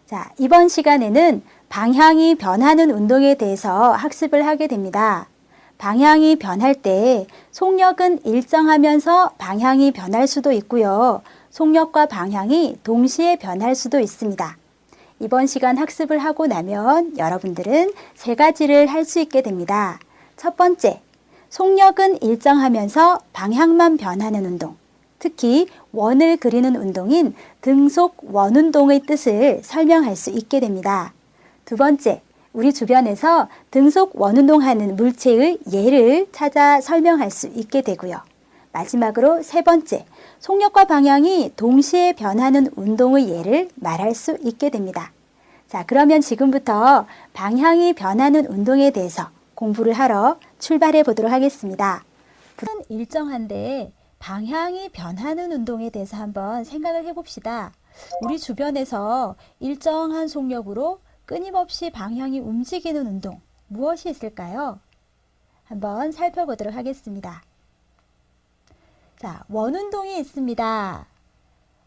자, 이번 시간에는 방향이 변하는 운동에 대해서 학습을 하게 됩니다. 방향이 변할 때 속력은 일정하면서 방향이 변할 수도 있고요. 속력과 방향이 동시에 변할 수도 있습니다. 이번 시간 학습을 하고 나면 여러분들은 세 가지를 할 수 있게 됩니다. 첫 번째, 속력은 일정하면서 방향만 변하는 운동. 특히 원을 그리는 운동인 등속 원운동의 뜻을 설명할 수 있게 됩니다. 두 번째, 우리 주변에서 등속 원운동하는 물체의 예를 찾아 설명할 수 있게 되고요. 마지막으로 세 번째, 속력과 방향이 동시에 변하는 운동의 예를 말할 수 있게 됩니다. 자, 그러면 지금부터 방향이 변하는 운동에 대해서 공부를 하러 출발해 보도록 하겠습니다. 일정한데 방향이 변하는 운동에 대해서 한번 생각을 해봅시다. 우리 주변에서 일정한 속력으로 끊임없이 방향이 움직이는 운동, 무엇이 있을까요? 한번 살펴보도록 하겠습니다. 자, 원운동이 있습니다.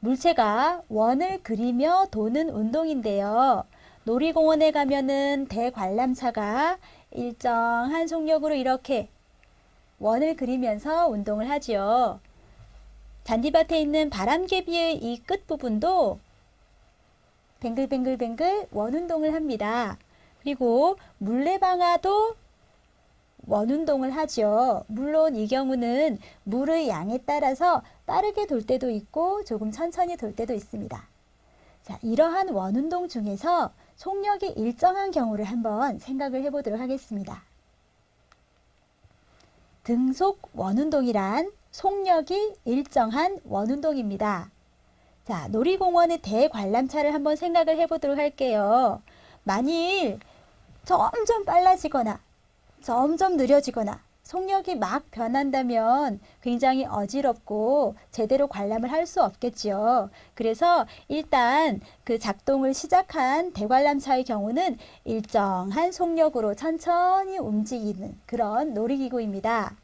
물체가 원을 그리며 도는 운동인데요. 놀이공원에 가면은 대관람차가 일정한 속력으로 이렇게 원을 그리면서 운동을 하지요. 잔디밭에 있는 바람개비의 이 끝부분도 뱅글뱅글뱅글 원운동을 합니다. 그리고 물레방아도 원운동을 하죠. 물론 이 경우는 물의 양에 따라서 빠르게 돌 때도 있고 조금 천천히 돌 때도 있습니다. 자, 이러한 원운동 중에서 속력이 일정한 경우를 한번 생각을 해보도록 하겠습니다. 등속 원운동이란 속력이 일정한 원운동입니다. 자, 놀이공원의 대관람차를 한번 생각을 해보도록 할게요. 만일 점점 빨라지거나 점점 느려지거나 속력이 막 변한다면 굉장히 어지럽고 제대로 관람을 할 수 없겠지요. 그래서 일단 그 작동을 시작한 대관람차의 경우는 일정한 속력으로 천천히 움직이는 그런 놀이기구입니다.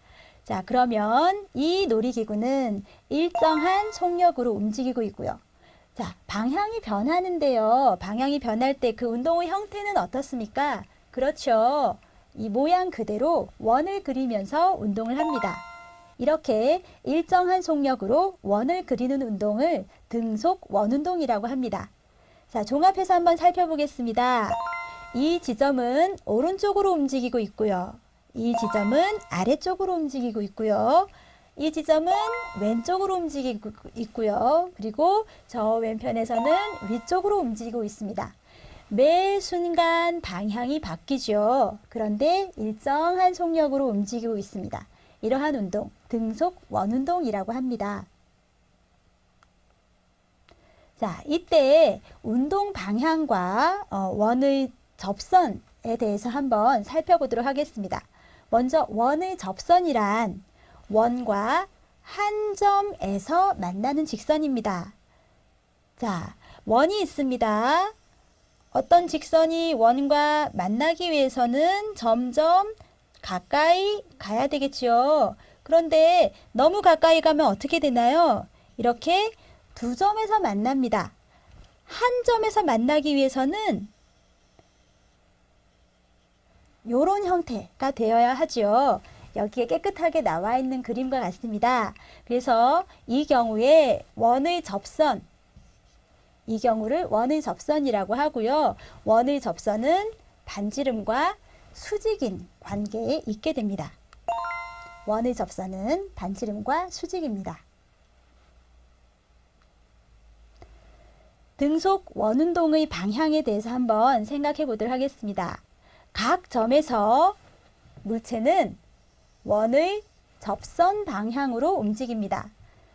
자, 그러면 이 놀이기구는 일정한 속력으로 움직이고 있고요. 자, 방향이 변하는데요. 방향이 변할 때 그 운동의 형태는 어떻습니까? 그렇죠. 이 모양 그대로 원을 그리면서 운동을 합니다. 이렇게 일정한 속력으로 원을 그리는 운동을 등속 원운동이라고 합니다. 자, 종합해서 한번 살펴보겠습니다. 이 지점은 오른쪽으로 움직이고 있고요. 이 지점은 아래쪽으로 움직이고 있고요. 이 지점은 왼쪽으로 움직이고 있고요. 그리고 저 왼편에서는 위쪽으로 움직이고 있습니다. 매 순간 방향이 바뀌죠. 그런데 일정한 속력으로 움직이고 있습니다. 이러한 운동, 등속 원운동이라고 합니다. 자, 이때 운동 방향과 원의 접선에 대해서 한번 살펴보도록 하겠습니다. 먼저 원의 접선이란 원과 한 점에서 만나는 직선입니다. 자, 원이 있습니다. 어떤 직선이 원과 만나기 위해서는 점점 가까이 가야 되겠지요. 그런데 너무 가까이 가면 어떻게 되나요? 이렇게 두 점에서 만납니다. 한 점에서 만나기 위해서는 이런 형태가 되어야 하지요. 여기에 깨끗하게 나와 있는 그림과 같습니다. 그래서 이 경우에 원의 접선, 이 경우를 원의 접선이라고 하고요. 원의 접선은 반지름과 수직인 관계에 있게 됩니다. 원의 접선은 반지름과 수직입니다. 등속 원운동의 방향에 대해서 한번 생각해 보도록 하겠습니다. 각 점에서 물체는 원의 접선 방향으로 움직입니다.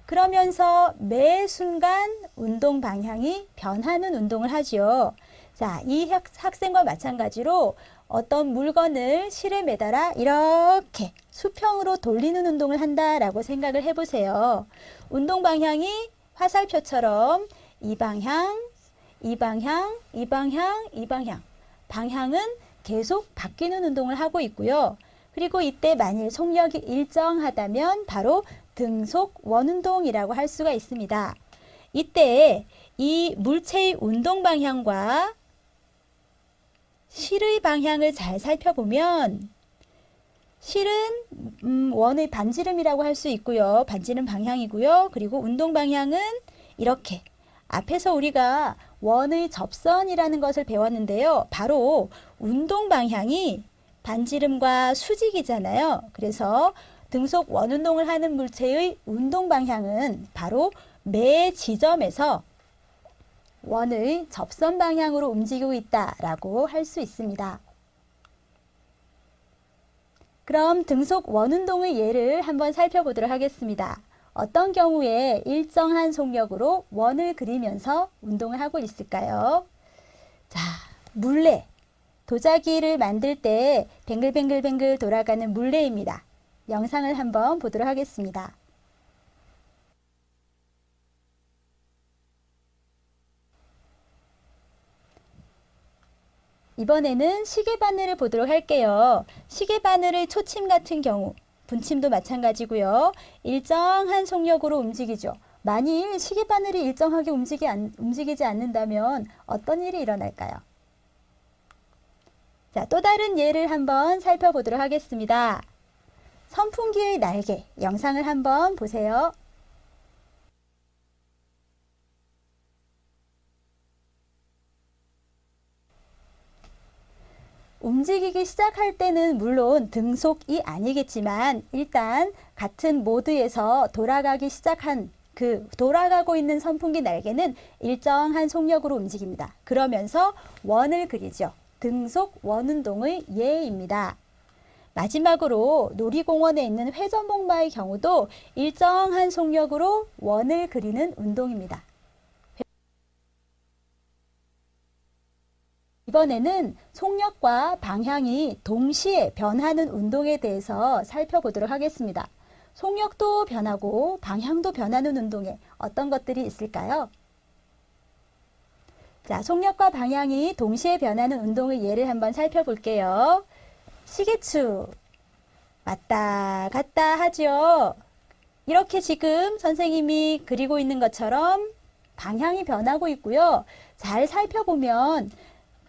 그러면서 매 순간 운동 방향이 변하는 운동을 하지요. 자, 이 학생과 마찬가지로 어떤 물건을 실에 매달아 이렇게 수평으로 돌리는 운동을 한다라고 생각을 해보세요. 운동 방향이 화살표처럼 이 방향, 이 방향, 이 방향, 이 방향. 방향은 계속 바뀌는 운동을 하고 있고요. 그리고 이때 만일 속력이 일정하다면 바로 등속 원운동이라고 할 수가 있습니다. 이때 이 물체의 운동 방향과 실의 방향을 잘 살펴보면 실은 원의 반지름이라고 할 수 있고요. 반지름 방향이고요. 그리고 운동 방향은 이렇게 앞에서 우리가 원의 접선이라는 것을 배웠는데요. 바로 운동 방향이 반지름과 수직이잖아요. 그래서 등속 원운동을 하는 물체의 운동 방향은 바로 매 지점에서 원의 접선 방향으로 움직이고 있다라고 할 수 있습니다. 그럼 등속 원운동의 예를 한번 살펴보도록 하겠습니다. 어떤 경우에 일정한 속력으로 원을 그리면서 운동을 하고 있을까요? 자, 물레. 도자기를 만들 때 뱅글뱅글뱅글 돌아가는 물레입니다. 영상을 한번 보도록 하겠습니다. 이번에는 시계바늘을 보도록 할게요. 시계바늘의 초침 같은 경우, 분침도 마찬가지고요. 일정한 속력으로 움직이죠. 만일 시계바늘이 일정하게 움직이지 않는다면 어떤 일이 일어날까요? 자, 또 다른 예를 한번 살펴보도록 하겠습니다. 선풍기의 날개, 영상을 한번 보세요. 움직이기 시작할 때는 물론 등속이 아니겠지만 일단 같은 모드에서 돌아가기 시작한 돌아가고 있는 선풍기 날개는 일정한 속력으로 움직입니다. 그러면서 원을 그리죠. 등속 원운동의 예입니다. 마지막으로 놀이공원에 있는 회전목마의 경우도 일정한 속력으로 원을 그리는 운동입니다. 이번에는 속력과 방향이 동시에 변하는 운동에 대해서 살펴보도록 하겠습니다. 속력도 변하고 방향도 변하는 운동에 어떤 것들이 있을까요? 자, 속력과 방향이 동시에 변하는 운동의 예를 한번 살펴볼게요. 시계추 왔다 갔다 하죠. 이렇게 지금 선생님이 그리고 있는 것처럼 방향이 변하고 있고요. 잘 살펴보면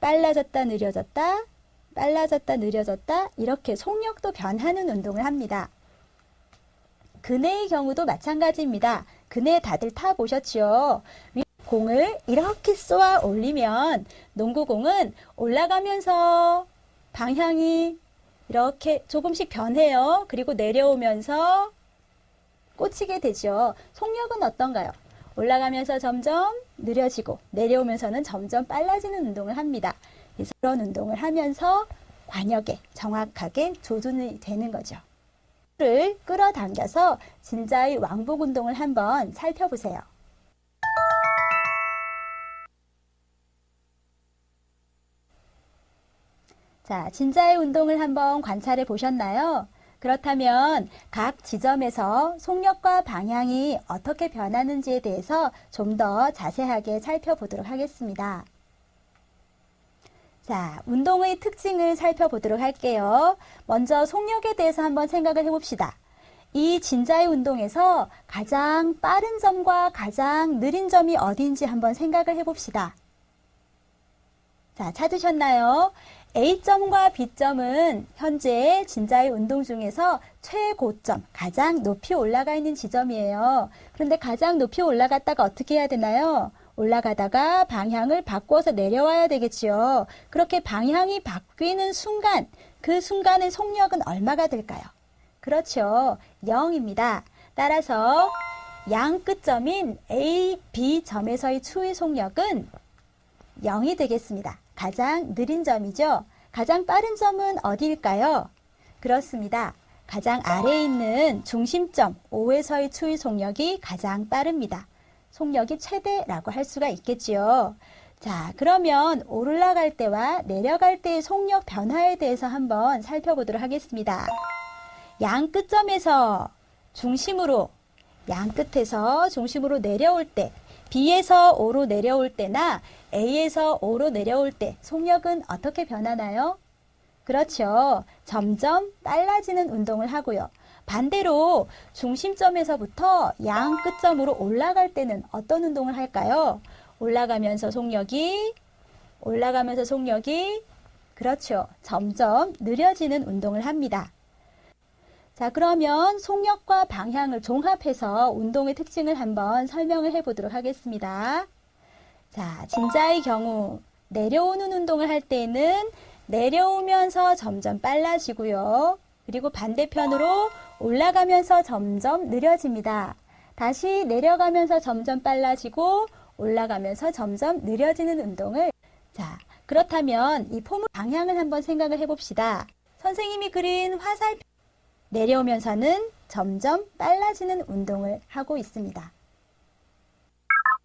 빨라졌다 느려졌다 빨라졌다 느려졌다 이렇게 속력도 변하는 운동을 합니다. 그네의 경우도 마찬가지입니다. 그네 다들 타보셨죠? 공을 이렇게 쏘아 올리면 농구공은 올라가면서 방향이 이렇게 조금씩 변해요. 그리고 내려오면서 꽂히게 되죠. 속력은 어떤가요? 올라가면서 점점 느려지고 내려오면서는 점점 빨라지는 운동을 합니다. 그래서 그런 운동을 하면서 관역에 정확하게 조준이 되는 거죠. 를 끌어당겨서 진자의 왕복 운동을 한번 살펴보세요. 자, 진자의 운동을 한번 관찰해 보셨나요? 그렇다면 각 지점에서 속력과 방향이 어떻게 변하는지에 대해서 좀 더 자세하게 살펴보도록 하겠습니다. 자, 운동의 특징을 살펴보도록 할게요. 먼저 속력에 대해서 한번 생각을 해봅시다. 이 진자의 운동에서 가장 빠른 점과 가장 느린 점이 어디인지 한번 생각을 해봅시다. 자, 찾으셨나요? A점과 B점은 현재 진자의 운동 중에서 최고점, 가장 높이 올라가 있는 지점이에요. 그런데 가장 높이 올라갔다가 어떻게 해야 되나요? 올라가다가 방향을 바꿔서 내려와야 되겠지요. 그렇게 방향이 바뀌는 순간, 그 순간의 속력은 얼마가 될까요? 그렇죠. 0입니다. 따라서 양 끝점인 A, B점에서의 추위 속력은 0이 되겠습니다. 가장 느린 점이죠. 가장 빠른 점은 어디일까요? 그렇습니다. 가장 아래에 있는 중심점 O에서의 추위 속력이 가장 빠릅니다. 속력이 최대라고 할 수가 있겠지요. 자, 그러면 올라갈 때와 내려갈 때의 속력 변화에 대해서 한번 살펴보도록 하겠습니다. 양 끝점에서 중심으로, 양 끝에서 중심으로 내려올 때, B에서 O로 내려올 때나 A에서 O로 내려올 때 속력은 어떻게 변하나요? 그렇죠. 점점 빨라지는 운동을 하고요. 반대로 중심점에서부터 양 끝점으로 올라갈 때는 어떤 운동을 할까요? 올라가면서 속력이, 올라가면서 속력이, 그렇죠. 점점 느려지는 운동을 합니다. 자, 그러면 속력과 방향을 종합해서 운동의 특징을 한번 설명을 해보도록 하겠습니다. 자, 진자의 경우 내려오는 운동을 할 때는 내려오면서 점점 빨라지고요. 그리고 반대편으로 올라가면서 점점 느려집니다. 다시 내려가면서 점점 빨라지고 올라가면서 점점 느려지는 운동을, 자, 그렇다면 이 폼의 방향을 한번 생각을 해봅시다. 선생님이 그린 화살표, 내려오면서는 점점 빨라지는 운동을 하고 있습니다.